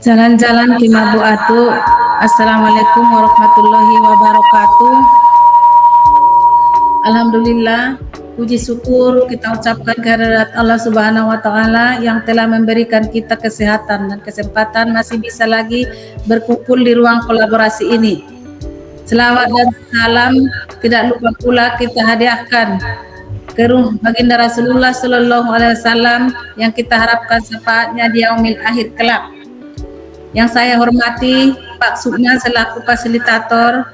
Jalan-jalan di Mabu Atu. Assalamualaikum warahmatullahi wabarakatuh. Alhamdulillah, puji syukur kita ucapkan kehadirat Allah Subhanahu wa Ta'ala yang telah memberikan kita kesehatan dan kesempatan masih bisa lagi berkumpul di ruang kolaborasi ini. Selawat dan salam tidak lupa pula kita hadiahkan ke ruh baginda Rasulullah Sallallahu Alaihi Wasallam yang kita harapkan syafaatnya di yaumil akhir kelak. Yang saya hormati Pak Sukma selaku fasilitator,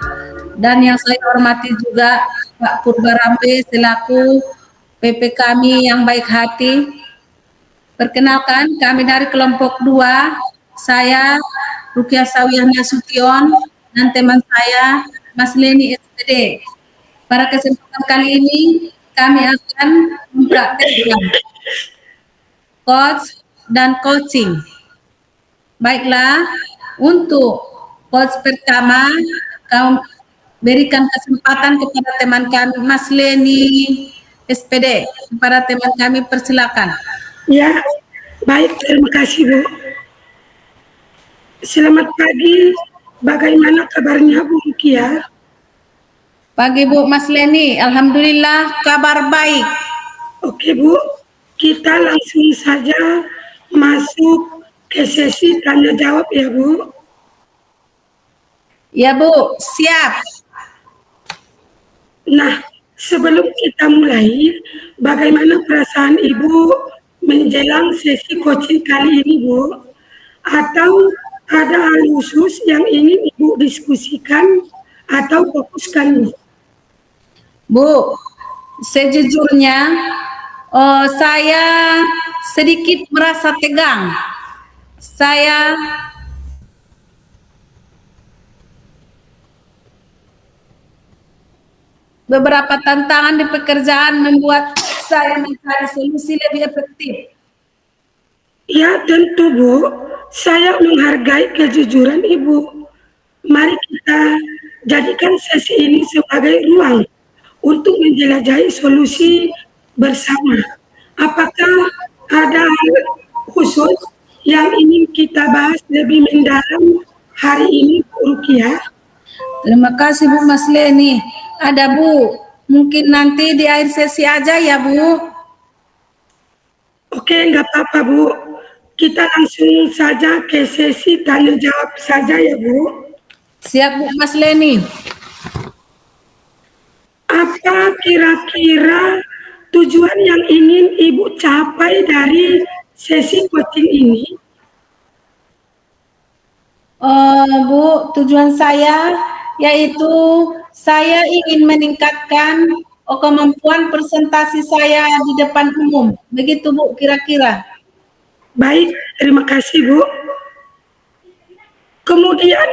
dan yang saya hormati juga Pak Purbarambe selaku PP kami yang baik hati. Perkenalkan, kami dari kelompok 2, saya Rukiah Sawiyah Nasution dan teman saya Mas Leni SPD. Pada kesempatan kali ini kami akan mempraktekkan coach dan coaching. Baiklah, untuk coach pertama, kami berikan kesempatan kepada teman kami, Mas Leni SPD. Kepada teman kami, persilakan. Ya, baik, terima kasih Bu. Selamat pagi, bagaimana kabarnya Bu Rukiah? Pagi Bu, Mas Leni, alhamdulillah kabar baik. Oke Bu, kita langsung saja masuk ke sesi tanya jawab ya Bu. Ya Bu, siap. Nah, sebelum kita mulai, bagaimana perasaan Ibu menjelang sesi coaching kali ini Bu? Atau ada hal khusus yang ingin Ibu diskusikan atau fokuskan Bu? Bu, sejujurnya saya sedikit merasa tegang. Saya beberapa tantangan di pekerjaan membuat saya mencari solusi lebih efektif. Ya tentu Bu, saya menghargai kejujuran Ibu. Mari kita jadikan sesi ini sebagai ruang untuk menjelajahi solusi bersama. Apakah ada hal khusus yang ingin kita bahas lebih mendalam hari ini Bu Rukiah? Terima kasih Bu Mas Leni. Ada Bu, mungkin nanti di akhir sesi aja ya Bu. Oke, nggak apa-apa Bu. Kita langsung saja ke sesi tanya jawab saja ya Bu. Siap Bu Mas Leni. Apa kira-kira tujuan yang ingin Ibu capai dari sesi coaching ini? Bu, tujuan saya yaitu saya ingin meningkatkan kemampuan presentasi saya di depan umum. Begitu Bu kira-kira. Baik, terima kasih Bu. Kemudian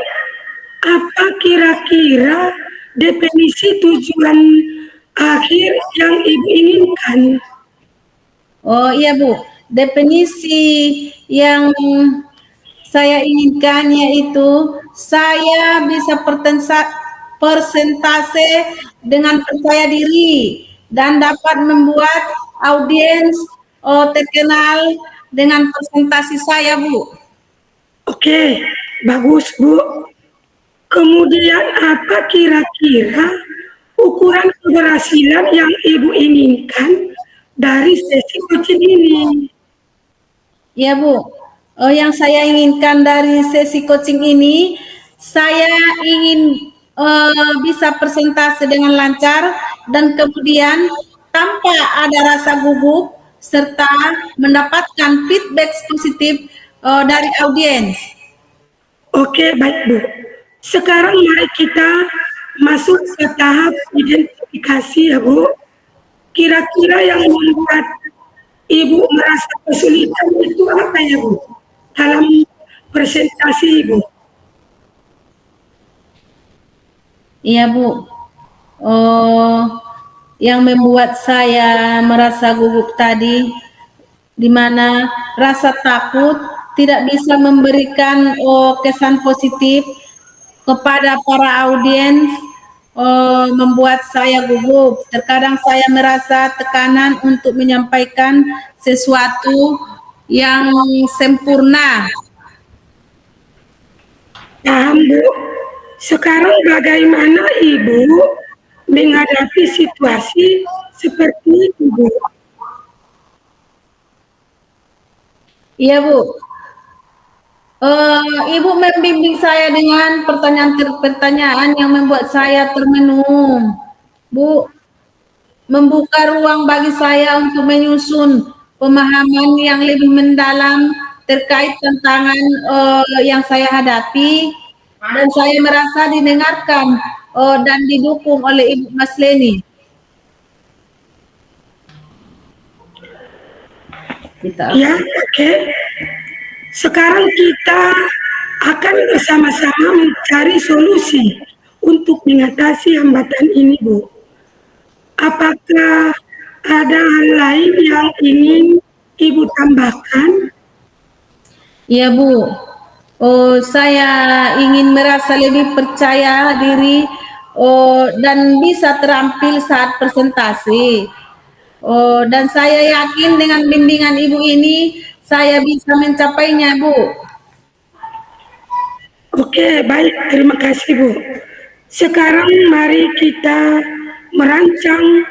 apa kira-kira definisi tujuan akhir yang Ibu inginkan? Oh iya Bu, definisi yang saya inginkan yaitu saya bisa persentase dengan percaya diri dan dapat membuat audiens terkenal dengan presentasi saya Bu. Oke, bagus Bu. Kemudian apa kira-kira ukuran keberhasilan yang Ibu inginkan dari sesi coaching ini? Ya Bu, yang saya inginkan dari sesi coaching ini, saya ingin bisa presentasi dengan lancar dan kemudian tanpa ada rasa gugup serta mendapatkan feedback positif dari audiens. Oke, baik Bu. Sekarang mari kita masuk ke tahap identifikasi ya Bu. Kira-kira yang membuat Ibu merasa kesulitan itu apa ya Bu? Dalam presentasi Ibu. Iya Bu, Oh, yang membuat saya merasa gugup tadi, di mana rasa takut tidak bisa memberikan kesan positif kepada para audiens, membuat saya gugup. Terkadang saya merasa tekanan untuk menyampaikan sesuatu yang sempurna. Paham, Bu? Sekarang bagaimana Ibu menghadapi situasi seperti itu, Bu? Iya, Bu. Ibu membimbing saya dengan pertanyaan-pertanyaan yang membuat saya termenung. Bu, membuka ruang bagi saya untuk menyusun pemahaman yang lebih mendalam terkait tantangan yang saya hadapi, dan saya merasa didengarkan dan didukung oleh Ibu Masleni. Ya, oke. Sekarang kita akan bersama-sama mencari solusi untuk mengatasi hambatan ini, Bu. Apakah ada hal lain yang ingin Ibu tambahkan? Ya, Bu. Saya ingin merasa lebih percaya diri dan bisa terampil saat presentasi. Dan saya yakin dengan bimbingan Ibu ini saya bisa mencapainya, Bu. Oke, baik. Terima kasih, Bu. Sekarang mari kita merancang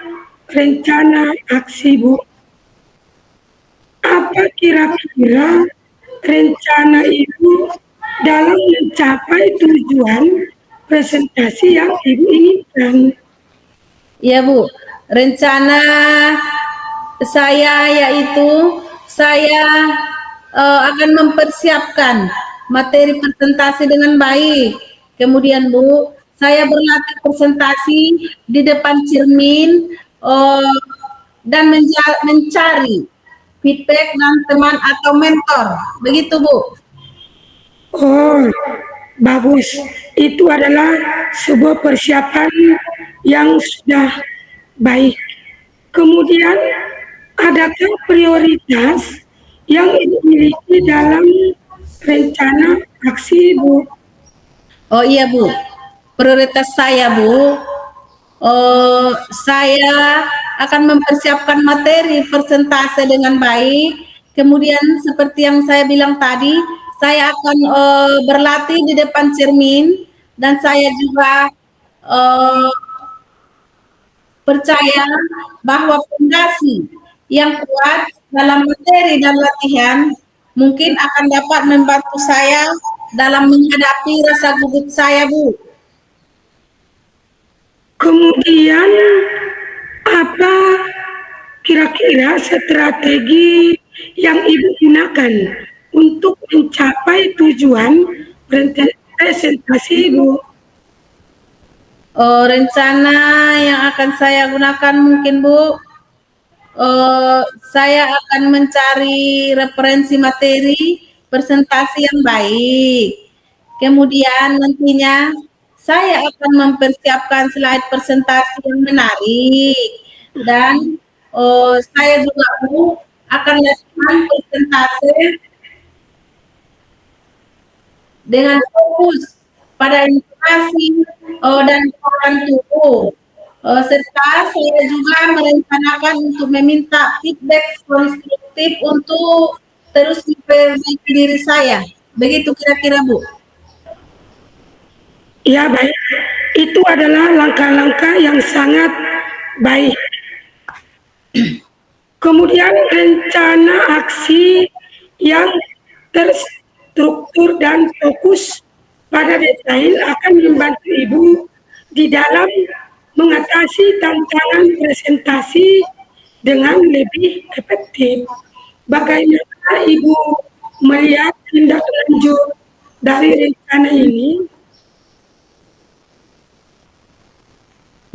rencana aksi, Bu. Apa kira-kira rencana Ibu dalam mencapai tujuan presentasi yang Ibu inginkan? Ya, Bu. Rencana saya yaitu saya akan mempersiapkan materi presentasi dengan baik. Kemudian, Bu, saya berlatih presentasi di depan cermin dan mencari feedback dan teman atau mentor. Begitu, Bu. Oh, bagus. Itu adalah sebuah persiapan yang sudah baik. Kemudian, adakah prioritas yang Ibu miliki dalam rencana aksi, Bu? Oh iya, Bu. Prioritas saya, Bu, saya akan mempersiapkan materi presentase dengan baik. Kemudian seperti yang saya bilang tadi, saya akan berlatih di depan cermin, dan saya juga percaya bahwa fondasi yang kuat dalam materi dan latihan mungkin akan dapat membantu saya dalam menghadapi rasa gugup saya, Bu. Kemudian, apa kira-kira strategi yang Ibu gunakan untuk mencapai tujuan presentasi Ibu? Rencana yang akan saya gunakan mungkin, Bu, saya akan mencari referensi materi presentasi yang baik. Kemudian nantinya saya akan mempersiapkan slide presentasi yang menarik, dan saya juga, Bu, akan latihan presentasi dengan fokus pada informasi dan gerakan tubuh. Serta saya juga merencanakan untuk meminta feedback konstruktif untuk terus memperbaiki diri saya. Begitu kira-kira, Bu. Ya, baik. Itu adalah langkah-langkah yang sangat baik. Kemudian rencana aksi yang terstruktur dan fokus pada detail akan membantu Ibu di dalam mengatasi tantangan presentasi dengan lebih efektif. Bagaimana Ibu melihat tindak lanjut dari rencana ini?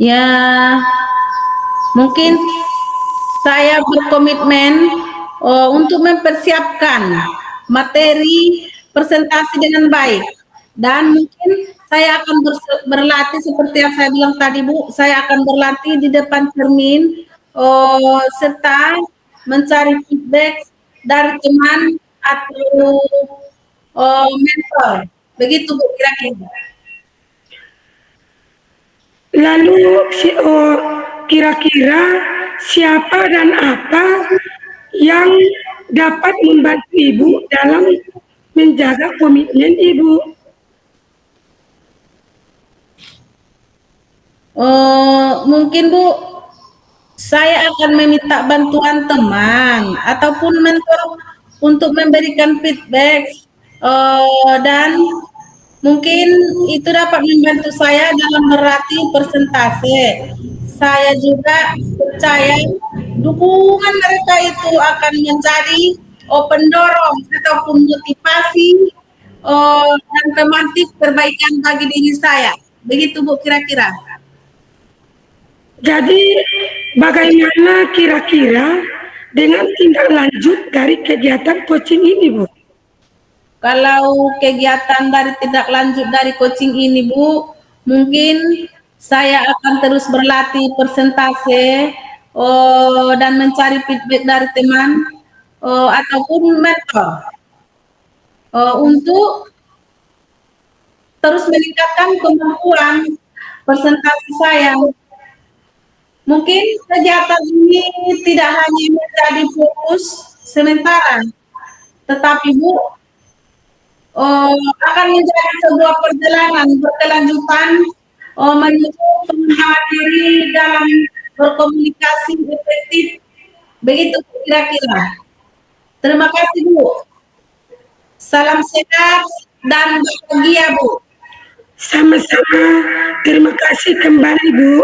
Ya, mungkin saya berkomitmen untuk mempersiapkan materi presentasi dengan baik, dan mungkin saya akan berlatih seperti yang saya bilang tadi Bu, saya akan berlatih di depan cermin serta mencari feedback dari teman atau mentor. Begitu Bu kira-kira. Lalu kira-kira siapa dan apa yang dapat membantu Ibu dalam menjaga komitmen Ibu? Mungkin Bu, saya akan meminta bantuan teman ataupun mentor untuk memberikan feedback dan mungkin itu dapat membantu saya dalam melatih persentase. Saya juga percaya dukungan mereka itu akan menjadi pendorong ataupun motivasi dan pemantik perbaikan bagi diri saya. Begitu Bu kira-kira. Jadi bagaimana kira-kira dengan tindak lanjut dari kegiatan coaching ini, Bu? Kalau kegiatan dari tindak lanjut dari coaching ini, Bu, mungkin saya akan terus berlatih persentase dan mencari feedback dari teman ataupun mentor untuk terus meningkatkan kemampuan persentase saya. Mungkin kegiatan ini tidak hanya menjadi fokus sementara, tetapi Bu, akan menjadi sebuah perjalanan berkelanjutan menuju pengembangan diri dalam berkomunikasi efektif. Begitu kira-kira. Terima kasih Bu. Salam sehat dan bahagia Bu. Sama-sama, terima kasih kembali, Bu.